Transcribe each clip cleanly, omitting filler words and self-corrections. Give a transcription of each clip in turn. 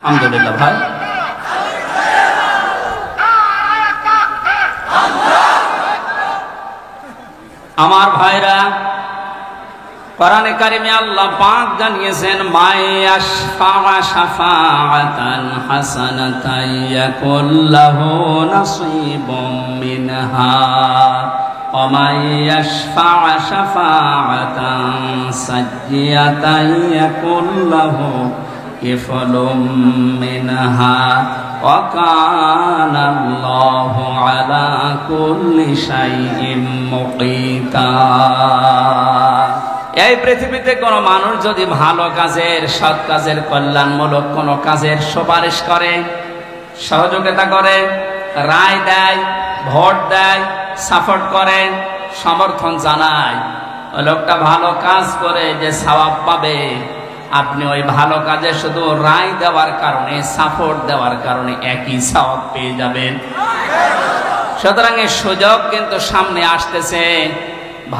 আলহামদুলিল্লাহ ভাই। আমার ভাইরা, কোরআনে কারিমে আল্লাহ পাক জানিয়েছেন মায়াশফা শাফাআতান হাসানাতান ইয়াকুল লাহু নাসীবুম মিনহা ওয়া মায়াশফা শাফাআতান সাইয়্যাতান ইয়াকুল লাহু কিফলুম মিনহা ওয়া কানা আল্লাহু আলা কুল্লি শাইইন মুকিতা। এই পৃথিবীতে কোনো মানুষ যদি ভালো কাজের, সৎ কাজের, কল্যাণমূলক কোনো কাজের সুপারিশ করে, সহযোগিতা করে, রায় দেয়, ভোট দেয়, সাপোর্ট করে, সমর্থন জানায়, ওই লোকটা ভালো কাজ করে যে সওয়াব পাবে, আপনি ওই ভালো কাজে শুধু রায় দেওয়ার কারণে, সাপোর্ট দেওয়ার কারণে একই সওয়াব পেয়ে যাবেন। সুতরাং এই সুযোগ কিন্তু সামনে আসতেছে।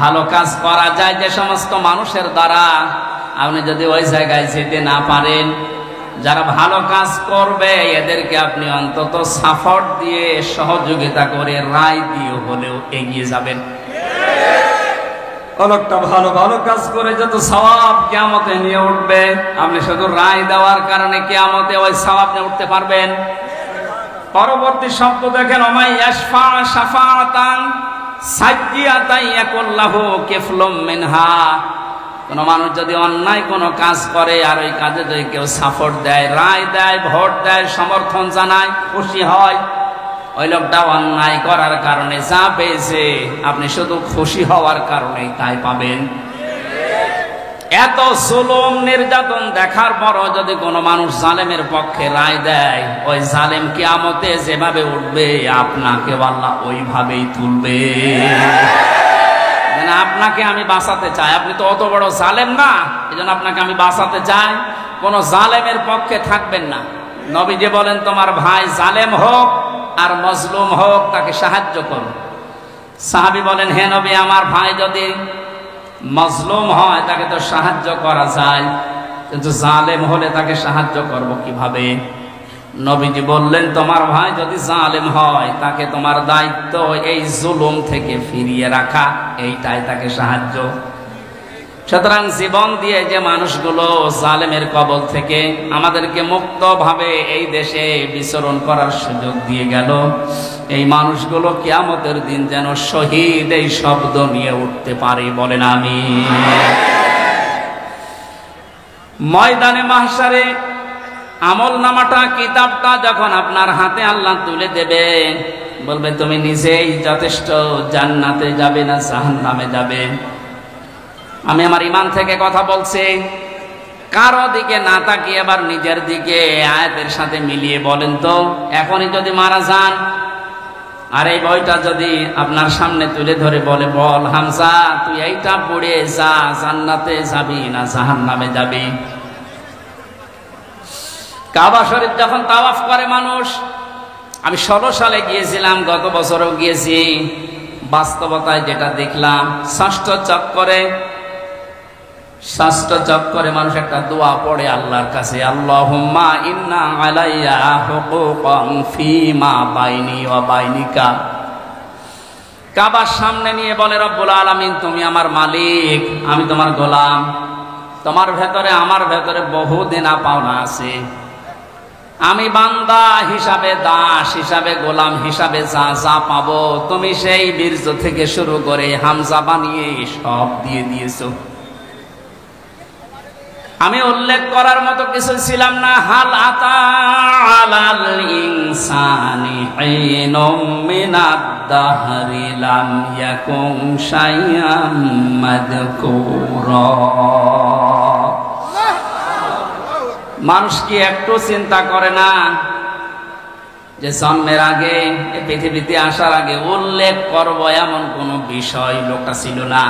ভালো কাজ করা যায় যে সমস্ত মানুষের দ্বারা, আপনি যদি ওই জায়গায় যেতে না পারেন, যারা ভালো কাজ করবে এদেরকে আপনি অন্তত সাপোর্ট দিয়ে, সহযোগিতা করে, রায় দিয়ে হলেও এগিয়ে যাবেন। অনেকটা ভালো ভালো কাজ করে যত সওয়াব কিয়ামতে নিয়ে উঠবে, আপনি শুধু রায় দেওয়ার কারণে কিয়ামতে ওই সওয়াব নিয়ে উঠতে পারবেন। পরবর্তী শব্দ দেখেন, মায়াশফা শাফাআতান সাইয়্যাতান ইয়াকুল লাহু কিফলুম মিনহা। কোন মানুষ যদি অন্যায় কোনো কাজ করে আর ওই কাজে যদি কেউ সাপোর্ট দেয়, রায় দেয়, ভোট দেয়, সমর্থন জানায়, খুশি হয়, ওই লোকটা অন্যায় করার কারণে যা পেয়েছে আপনি শুধু খুশি হওয়ার কারণে তাই পাবেন। এত জুলুম নির্যাতন দেখার পরও যদি কোনো মানুষ জালেমের পক্ষে রায় দেয়, ওই জালেম কিয়ামতে যেভাবে উঠবে আপনাকে আল্লাহ ওইভাবেই তুলবে। আপনাকে আমি বাঁচাতে চাই, আপনি তো অত বড় জালেম না, এজন্য আপনাকে আমি বাঁচাতে চাই। কোন জালেমের পক্ষে থাকবেন না। নবীজি বলেন, তোমার ভাই জালেম হোক আর মজলুম হোক, তাকে সাহায্য করো। সাহাবী বলেন, হে নবী, আমার ভাই যদি মজলুম হয় তাকে তো সাহায্য করা যায়, কিন্তু জালেম হলে তাকে সাহায্য করব কিভাবে? নবীজি বললেন, তোমার ভাই যদি জালেম হয় তাকে তোমার দায়িত্ব এই জুলুম থেকে ফিরিয়ে রাখা, এইটাই তাকে সাহায্য। সুতরাং জীবন দিয়ে যে মানুষগুলো জালেমের কবল থেকে আমাদেরকে মুক্তভাবে এই দেশে বিচরণ করার সুযোগ দিয়ে গেল, এই মানুষগুলো কিয়ামতের দিন যেন শহীদ এই শব্দ নিয়ে উঠতে পারে, বলেন আমিন। ময়দানে মাহশারে আমলনামাটা, কিতাবটা যখন আপনার হাতে আল্লাহ তুলে দেবে, বলবে তুমি নিজেই যথেষ্ট, জান্নাতে যাবে না জাহান্নামে যাবে। আমি আমার ঈমান থেকে কথা বলছি, কারো দিকে না তাকিয়ে এবার নিজের দিকে আয়াতের সাথে মিলিয়ে বলেন তো, এখনই যদি মারা যান আর এই বইটা যদি আপনার সামনে তুলে ধরে বলে, বল হামজা তুই এইটা পড়ে যা, জান্নাতে যাবি না জাহান্নামে যাবি? কাবা শরীফ যখন তাওয়াফ করে মানুষ, আমি 16 সালে গিয়েছিলাম, গত বছরও গিয়েছি, বাস্তবতায় যেটা দেখলাম, ষষ্ঠ চক্করে মানুষ একটা দোয়া পড়ে আল্লাহর কাছে, আল্লাহুম্মা ইন্না আলাইয়া হুকুকান ফীমা বাইনি ওয়া বাইনিকা। কাবার সামনে নিয়ে বলে, রব্বুল আলামিন তুমি আমার মালিক, আমি তোমার গোলাম, তোমার ভেতরে আমার ভেতরে বহু দেনা পাওনা আছে, আমি বান্দা হিসাবে, দাস হিসাবে, গোলাম হিসাবে যা যা পাবো তুমি সেই বীর্য থেকে শুরু করে হামজা বানিয়ে সব দিয়ে দিয়েছো। আমি উল্লেখ করার মতো কিছু ছিলাম না। হাল আতা আলাল ইনসানি ঈনুম মিনাদ দাহরি লাম ইয়াকুন শাইআম মাযকুরা। মানুষ কি একটু চিন্তা করে না যে জন্মের আগে, এই পৃথিবীতে আসার আগে উল্লেখ করব এমন কোন বিষয় লোকটা ছিল না।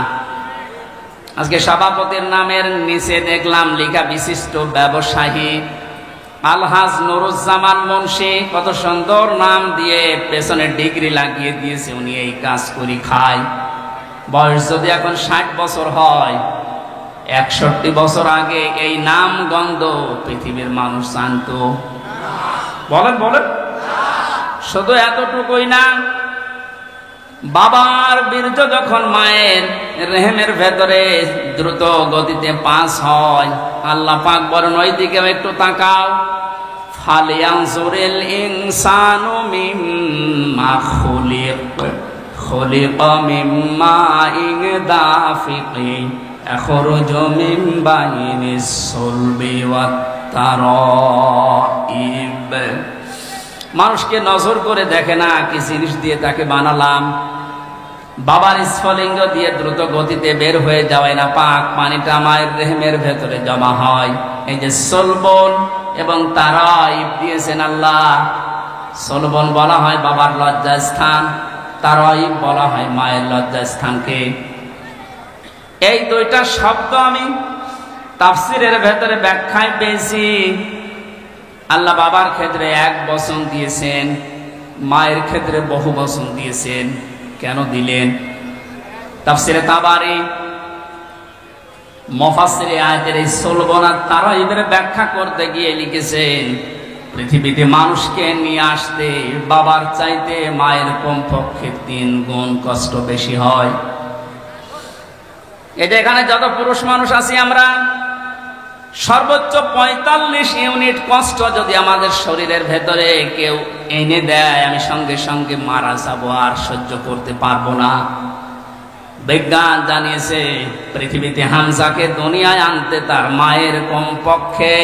আজকে সভাপতির নামের নিচে দেখলাম লেখা বিশিষ্ট ব্যবসায়ী আলহাজ নুরুজ্জামান মুন্সি, কত সুন্দর নাম দিয়ে পেছনে ডিগ্রি লাগিয়ে দিয়েছে, উনি এই কাজ করি খায়। বয়স যদি এখন 60 বছর হয়, 61 বছর আগে এই নাম গন্ধ পৃথিবীর মানুষ জানতো। বলেন বলেন। শুধু এতটুকুই না, বাবার বীর্য যখন মায়ের রেহেমের ভেতরে দ্রুত গতিতে পাস হয়, আল্লাহ পাক বলেন ওই দিকেও একটু তাকাও। ফালিয়ানজুরিল ইনসানু মিম্মা খুলিক, খুলিকা মিম্মা ইন দাফিকিন ইয়াখরুজু মিন বাইনিস সুলবি ওয়াত তারাইব। মানুষকে নজর করে দেখে না কি জিনিস দিয়ে তাকে বানালাম। বাবার স্ফলিঙ্গ দিয়ে দ্রুত গতিতে বের হয়ে যাওয়াই না পাক পানিটা মায়ের রেহেমের ভেতরে জমা হয়। এই যে সলবন এবং তারাইব দিয়েছেন আল্লাহ। সলবন বলা হয় বাবার লজ্জাস্থান, তারাইব বলা হয় মায়ের লজ্জাস্থানকে। এই দুইটা শব্দ আমি তাফসিরের ভেতরে ব্যাখ্যায় পেয়েছি। আল্লাহ বাবার ক্ষেত্রে এক বচন দিয়েছেন, মায়ের ক্ষেত্রে বহু বচন দিয়েছেন। কেন দিলেন? তাফসিরে তাবারি মুফাসসিরে আয়াতের এই সলবন আর তারাইবের ব্যাখ্যা করতে গিয়ে লিখেছেন, পৃথিবীতে মানুষকে নিয়ে আসতে বাবার চাইতে মায়ের কমপক্ষে 3 গুণ কষ্ট বেশি হয়। এই যে এখানে যত পুরুষ মানুষ আছি আমরা, সর্বোচ্চ 45 ইউনিট কষ্ট যদি আমাদের শরীরের ভেতরে কেউ এনে দেয়, আমি সঙ্গে সঙ্গে মারা যাব, আর সহ্য করতে পারবো না। বিজ্ঞান জানিয়েছে পৃথিবীতে হামজাকে দুনিয়ায় আনতে তার মায়ের কমপক্ষে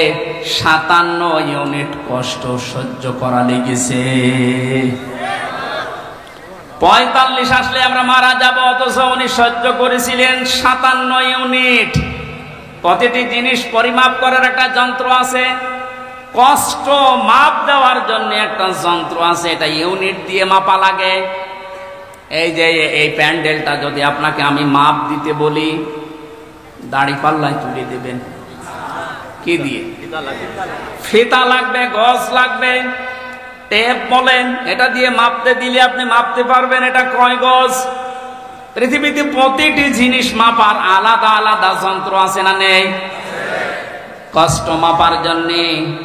57 ইউনিট কষ্ট সহ্য করা লেগেছে। 45 আসলে আমরা মারা যাব, অথচ উনি সহ্য করেছিলেন 57 ইউনিট। প্রতিটি জিনিস পরিমাপ করার একটা যন্ত্র আছে, কষ্ট মাপ দেওয়ার জন্য একটা যন্ত্র আছে, এটা ইউনিট দিয়ে মাপা লাগে। এই যে এই প্যান্ডেলটা যদি আপনাকে আমি মাপ দিতে বলি, দাড়ি পাল্লায় তুলে দেবেন কি দিয়ে? ফিতা লাগবে, গজ লাগবে, টেপ বলেন, এটা দিয়ে মাপতে দিলে আপনি মাপতে পারবেন এটা কয় গজ। পৃথিবীতে প্রতিটি জিনিস মাপার আলাদা আলাদা যন্ত্র আছে না নেই? কষ্ট মাপার জন্য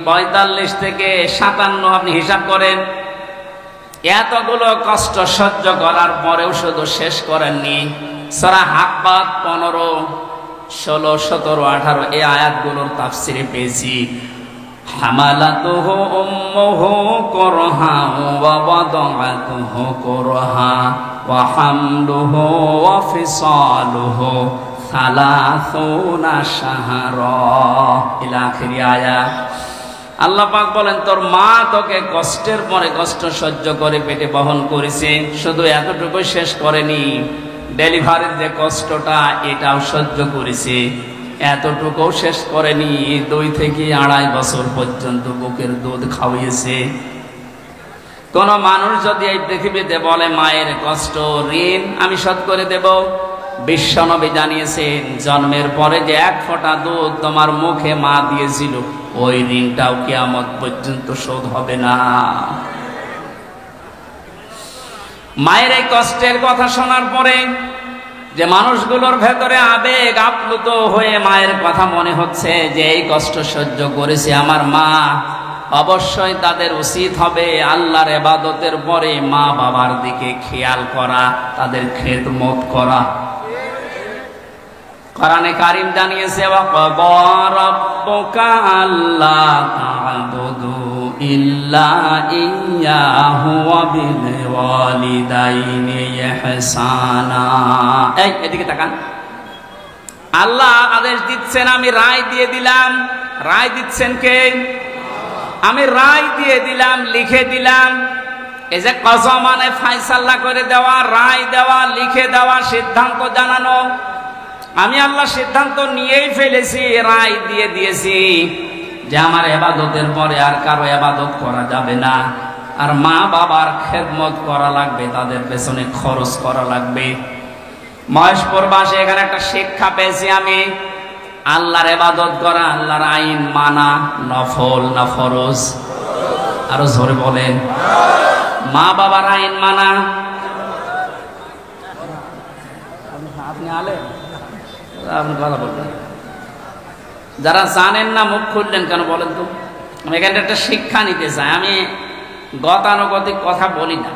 45 থেকে 57 আপনি হিসাব করেন। এতগুলো কষ্ট সহ্য করার পরেও শুধু শেষ করেননি। সূরা হাক্কাত 15, 16, 17, 18 এই আয়াতগুলোর তাফসিরে পেয়েছি, হামালাতুহু উম্মুহু কুরহা ওয়া ওয়াদাআতুহু কুরহা ওয়া হামলুহু ওয়া ফিসালুহু 30 শাহরা ইলা আখিরি আয়াত। আল্লাহ পাক বলেন তোর মা তোকে কষ্টের পরে কষ্ট সহ্য করে পেটে বহন করেছে। শুধু এতটুকু শেষ করেনি, ডেলিভারির যে কষ্টটা এটাও সহ্য করেছে। এতটুকু শেষ করেনি, 2 থেকে 2.5 বছর পর্যন্ত বুকের দুধ খাওয়িয়েছে। কোন মানুষ যদি এই পৃথিবীতে বলে মায়ের কষ্ট ঋণ আমি শোধ করে দেব, বিশ্বনবী জানিয়েছেন জন্মের পরে যে 1 ফোঁটা দুধ তোমার মুখে মা দিয়েছিল, ওই ঋণটাও কিয়ামত পর্যন্ত শোধ হবে না। মায়ের এই কষ্টের কথা শোনার পরে যে মানুষগুলোর ভেতরে আবেগ আপ্লুত হয়ে মায়ের কথা মনে হচ্ছে যে এই কষ্ট সহ্য করেছে আমার মা, অবশ্যই তাদের উচিত হবে আল্লাহর ইবাদতের পরে মা বাবার দিকে খেয়াল করা, তাদের খেদমত করা। কোরআনে কারীম জানিয়েছে ওয়া ক্বাদা রাব্বুকা আল্লা তা'বুদু ইল্লা ইয়্যাহু ওয়া বিল ওয়ালিদাইনি ইহসানা। এই এদিকে তাকান। আল্লাহ আদেশ দিচ্ছেন, আমি রায় দিয়ে দিলাম। রায় দিচ্ছেন কে? আমি রায় দিয়ে দিলাম, লিখে দিলাম। এই যে কযা মানে ফয়সালা করে দেওয়া, রায় দেওয়া, লিখে দেওয়া, সিদ্ধান্ত জানানো। আমি আল্লাহ সিদ্ধান্ত নিয়েই ফেলেছি, রায় দিয়ে দিয়েছি যে আমার ইবাদতের পরে আর কারো ইবাদত করা যাবে না, আর মা বাবার খেদমত করা লাগবে, তাদের পেছনে খরচ করা লাগবে। মহেশপুর বাসে এখানে একটা শিক্ষা পেয়েছি আমি, আল্লাহর ইবাদত করা, আল্লাহর আইন মানা নফল না ফরজ? আরো জোরে বলেন। মা বাবার আইন মানা। আপনি আলেম, আপনি কথা বলবেন। যারা জানেন না মুখ খুললেন কেন বলেন তো? আমি এখানে একটা শিক্ষা নিতে চাই। আমি গতানুগতিক কথা বলি না।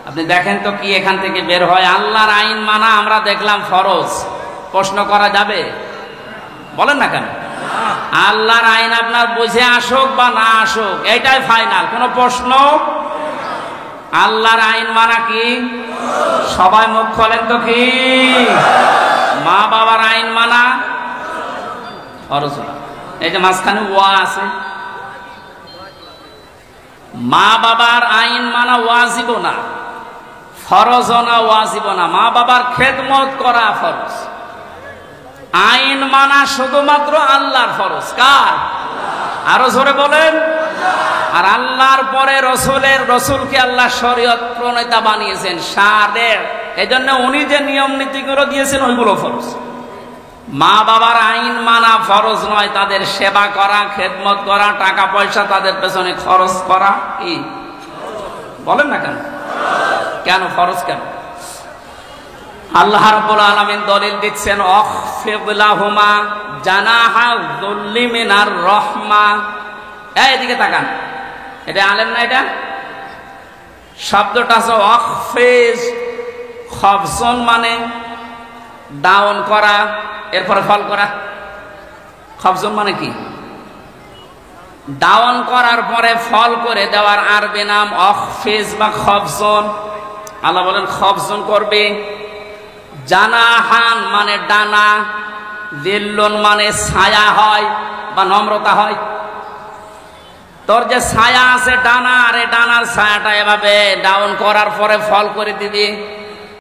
আপনি দেখেন তো কি এখান থেকে বের হয়। আল্লাহর আইন মানা আমরা দেখলাম ফরজ, প্রশ্ন করা যাবে? বলেন না কেন? আল্লাহর আইন আপনার বুঝে আসুক বা না আসুক, এইটাই ফাইনাল, কোনো প্রশ্ন। আল্লাহর আইন মানা কি? সবাই মুখ খোলেন তো কি? মা বাবার আইন মানা ফরজ না। এই যে মাঝখানে ওয়া আছে, মা বাবার আইন মানা ওয়াজিব না, ফরজ না, ওয়াজিব না। মা বাবার খেদমত করা ফরজ, আইন মানা শুধুমাত্র আল্লাহর ফরজ। কার? আরো জোরে বলেন। আর আল্লাহর পরে রসুলকে আল্লাহ শরীয়ত প্রণেতা বানিয়েছেন, শারের। এই জন্য উনি যে নিয়ম নীতিগুলো দিয়েছেন ওইগুলো ফরজ। মা বাবার আইন মানা ফরজ নয়, তাদের সেবা করা, খেদমত করা, টাকা পয়সা তাদের পেছনে খরচ করা কি? বলেন না কেন? কেন ফরজ? কেন? আল্লাহ রাব্বুল আলামিন দলিল দিচ্ছেন, অখফিদ লাহুমা জানাহা যুল্লি মিনার রাহমা। এইদিকে তাকান, এটা আলেম না? এটা শব্দটা আছে অখফিজ, খফজন মানে ডাউন করা, এরপরে ফল করা। খফজন মানে কি? ডাউন করার পরে ফল করে দেওয়ার আরবি নাম অখফিজ বা খফজন। আল্লাহ বলেন খফজন করবে। জানাহান মানে ডানা, দিল্লুন মানে ছায়া হয় বা নম্রতা হয়। তোর যে ছায়া আছে ডানা, আর এই ডানার ছায়াটা এভাবে ডাউন করার পরে ফল করে দিবি,